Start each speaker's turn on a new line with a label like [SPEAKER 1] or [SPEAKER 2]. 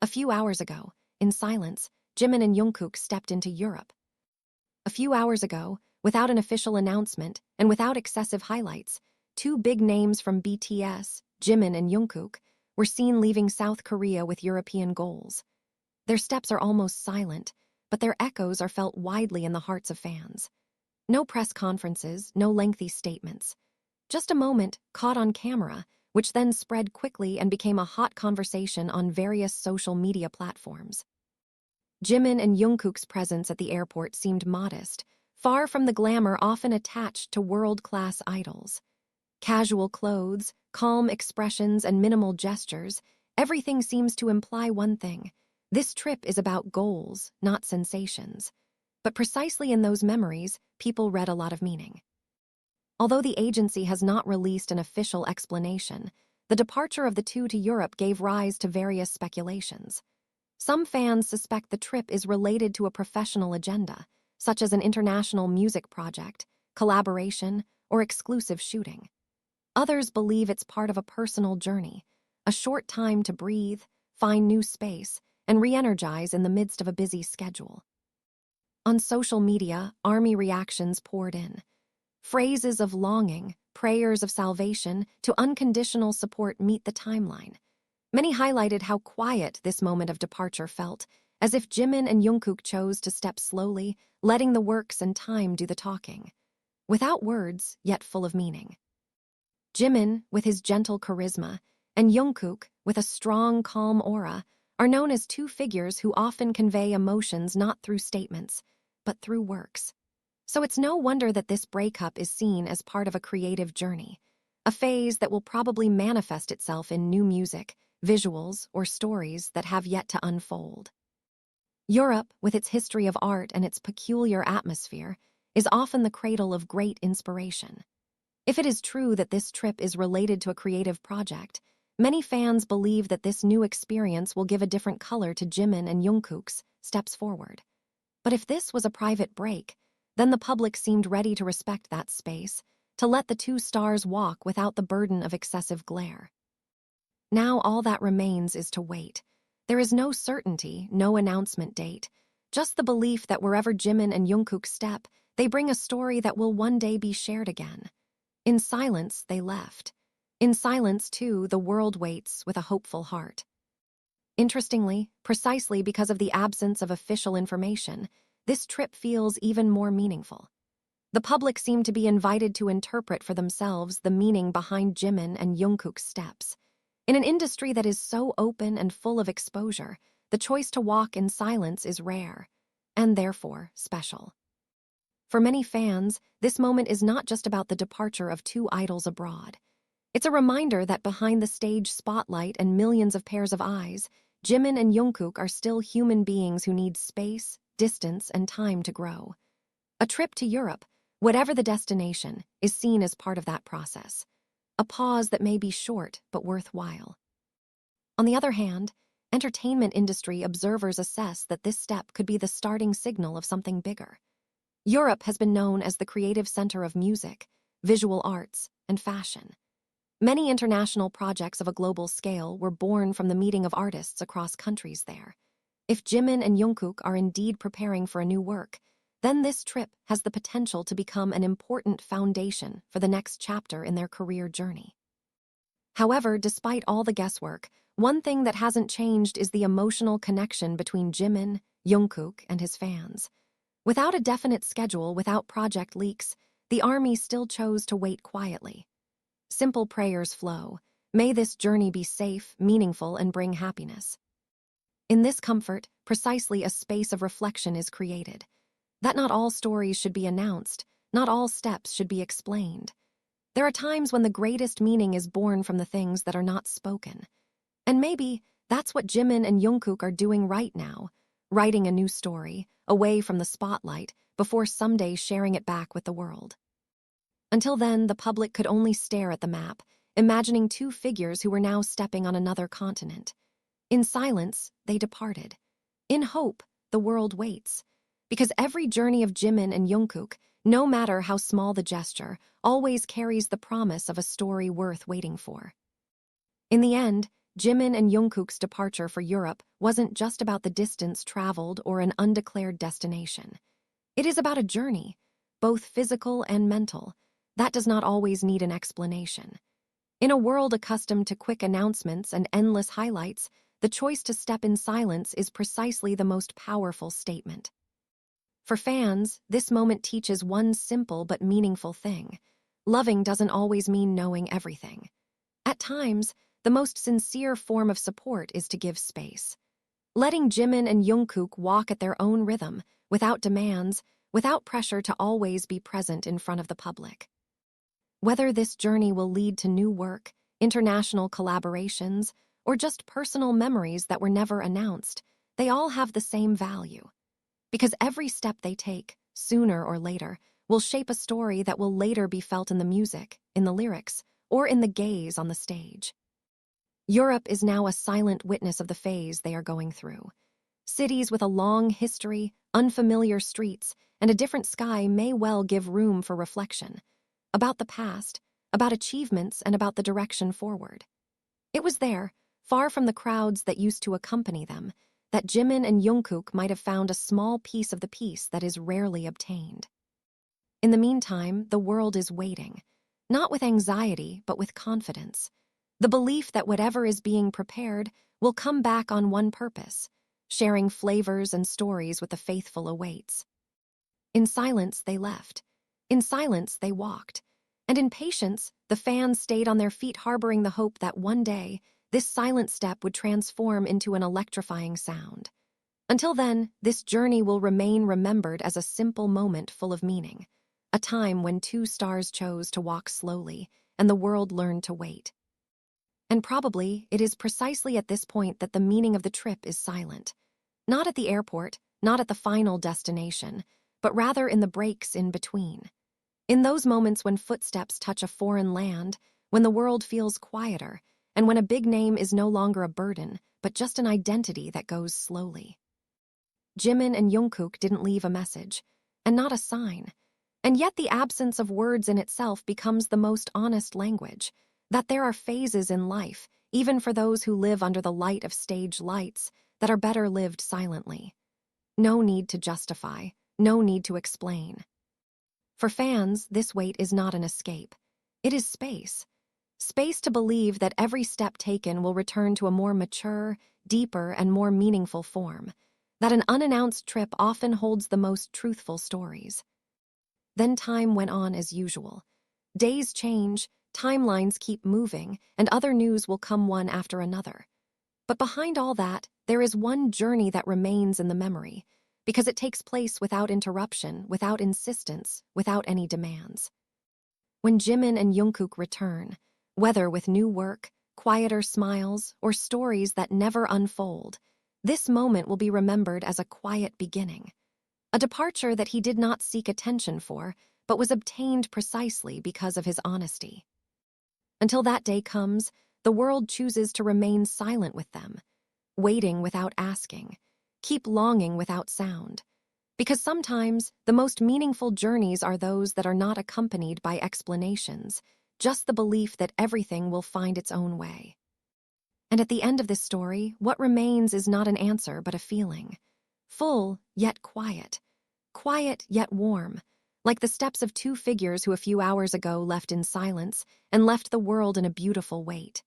[SPEAKER 1] A few hours ago, in silence, Jimin and Jungkook stepped into Europe. A few hours ago, without an official announcement and without excessive highlights, two big names from BTS, Jimin and Jungkook, were seen leaving South Korea with European goals. Their steps are almost silent, but their echoes are felt widely in the hearts of fans. No press conferences, no lengthy statements. Just a moment caught on camera, which then spread quickly and became a hot conversation on various social media platforms. Jimin and Jungkook's presence at the airport seemed modest, far from the glamour often attached to world-class idols. Casual clothes, calm expressions, and minimal gestures, everything seems to imply one thing: this trip is about goals, not sensations. But precisely in those memories, people read a lot of meaning. Although the agency has not released an official explanation, the departure of the two to Europe gave rise to various speculations. Some fans suspect the trip is related to a professional agenda, such as an international music project, collaboration, or exclusive shooting. Others believe it's part of a personal journey, a short time to breathe, find new space, and re-energize in the midst of a busy schedule. On social media, ARMY reactions poured in. Phrases of longing, prayers of salvation, to unconditional support meet the timeline. Many highlighted how quiet this moment of departure felt, as if Jimin and Jungkook chose to step slowly, letting the works and time do the talking. Without words, yet full of meaning. Jimin, with his gentle charisma, and Jungkook, with a strong, calm aura, are known as two figures who often convey emotions not through statements, but through works. So it's no wonder that this breakup is seen as part of a creative journey, a phase that will probably manifest itself in new music, visuals, or stories that have yet to unfold. Europe, with its history of art and its peculiar atmosphere, is often the cradle of great inspiration. If it is true that this trip is related to a creative project, many fans believe that this new experience will give a different color to Jimin and Jungkook's steps forward. But if this was a private break, then the public seemed ready to respect that space, to let the two stars walk without the burden of excessive glare. Now all that remains is to wait. There is no certainty, no announcement date, just the belief that wherever Jimin and Jungkook step, they bring a story that will one day be shared again. In silence, they left. In silence, too, the world waits with a hopeful heart. Interestingly, precisely because of the absence of official information, this trip feels even more meaningful. The public seem to be invited to interpret for themselves the meaning behind Jimin and Jungkook's steps. In an industry that is so open and full of exposure, the choice to walk in silence is rare, and therefore special. For many fans, this moment is not just about the departure of two idols abroad. It's a reminder that behind the stage spotlight and millions of pairs of eyes, Jimin and Jungkook are still human beings who need space, distance, and time to grow. A trip to Europe, whatever the destination, is seen as part of that process. A pause that may be short but worthwhile. On the other hand, entertainment industry observers assess that this step could be the starting signal of something bigger. Europe has been known as the creative center of music, visual arts, and fashion. Many international projects of a global scale were born from the meeting of artists across countries there. If Jimin and Jungkook are indeed preparing for a new work, then this trip has the potential to become an important foundation for the next chapter in their career journey. However, despite all the guesswork, one thing that hasn't changed is the emotional connection between Jimin, Jungkook, and his fans. Without a definite schedule, without project leaks, the ARMY still chose to wait quietly. Simple prayers flow. May this journey be safe, meaningful, and bring happiness. In this comfort, precisely a space of reflection is created. That not all stories should be announced, not all steps should be explained. There are times when the greatest meaning is born from the things that are not spoken. And maybe that's what Jimin and Jungkook are doing right now, writing a new story, away from the spotlight, before someday sharing it back with the world. Until then, the public could only stare at the map, imagining two figures who were now stepping on another continent. In silence, they departed. In hope, the world waits. Because every journey of Jimin and Jungkook, no matter how small the gesture, always carries the promise of a story worth waiting for. In the end, Jimin and Jungkook's departure for Europe wasn't just about the distance traveled or an undeclared destination. It is about a journey, both physical and mental, that does not always need an explanation. In a world accustomed to quick announcements and endless highlights, the choice to step in silence is precisely the most powerful statement. For fans, this moment teaches one simple but meaningful thing. Loving doesn't always mean knowing everything. At times, the most sincere form of support is to give space. Letting Jimin and Jungkook walk at their own rhythm, without demands, without pressure to always be present in front of the public. Whether this journey will lead to new work, international collaborations, or just personal memories that were never announced, they all have the same value. Because every step they take, sooner or later, will shape a story that will later be felt in the music, in the lyrics, or in the gaze on the stage. Europe is now a silent witness of the phase they are going through. Cities with a long history, unfamiliar streets, and a different sky may well give room for reflection. About the past, about achievements, and about the direction forward. It was there, far from the crowds that used to accompany them, that Jimin and Jungkook might have found a small piece of the peace that is rarely obtained. In the meantime, the world is waiting, not with anxiety, but with confidence. The belief that whatever is being prepared will come back on one purpose, sharing flavors and stories with the faithful awaits. In silence, they left. In silence, they walked. And in patience, the fans stayed on their feet, harboring the hope that one day, this silent step would transform into an electrifying sound. Until then, this journey will remain remembered as a simple moment full of meaning, a time when two stars chose to walk slowly, and the world learned to wait. And probably, it is precisely at this point that the meaning of the trip is silent. Not at the airport, not at the final destination, but rather in the breaks in between. In those moments when footsteps touch a foreign land, when the world feels quieter, and when a big name is no longer a burden, but just an identity that goes slowly. Jimin and Jungkook didn't leave a message, and not a sign. And yet the absence of words in itself becomes the most honest language, that there are phases in life, even for those who live under the light of stage lights, that are better lived silently. No need to justify, no need to explain. For fans, this wait is not an escape. It is space. Space to believe that every step taken will return to a more mature, deeper, and more meaningful form, that an unannounced trip often holds the most truthful stories. Then time went on as usual. Days change, timelines keep moving, and other news will come one after another. But behind all that, there is one journey that remains in the memory, because it takes place without interruption, without insistence, without any demands. When Jimin and Jungkook return, whether with new work, quieter smiles, or stories that never unfold, this moment will be remembered as a quiet beginning. A departure that he did not seek attention for, but was obtained precisely because of his honesty. Until that day comes, the world chooses to remain silent with them, waiting without asking, keep longing without sound. Because sometimes, the most meaningful journeys are those that are not accompanied by explanations, just the belief that everything will find its own way. And at the end of this story, what remains is not an answer but a feeling. Full, yet quiet. Quiet, yet warm. Like the steps of two figures who a few hours ago left in silence and left the world in a beautiful wait.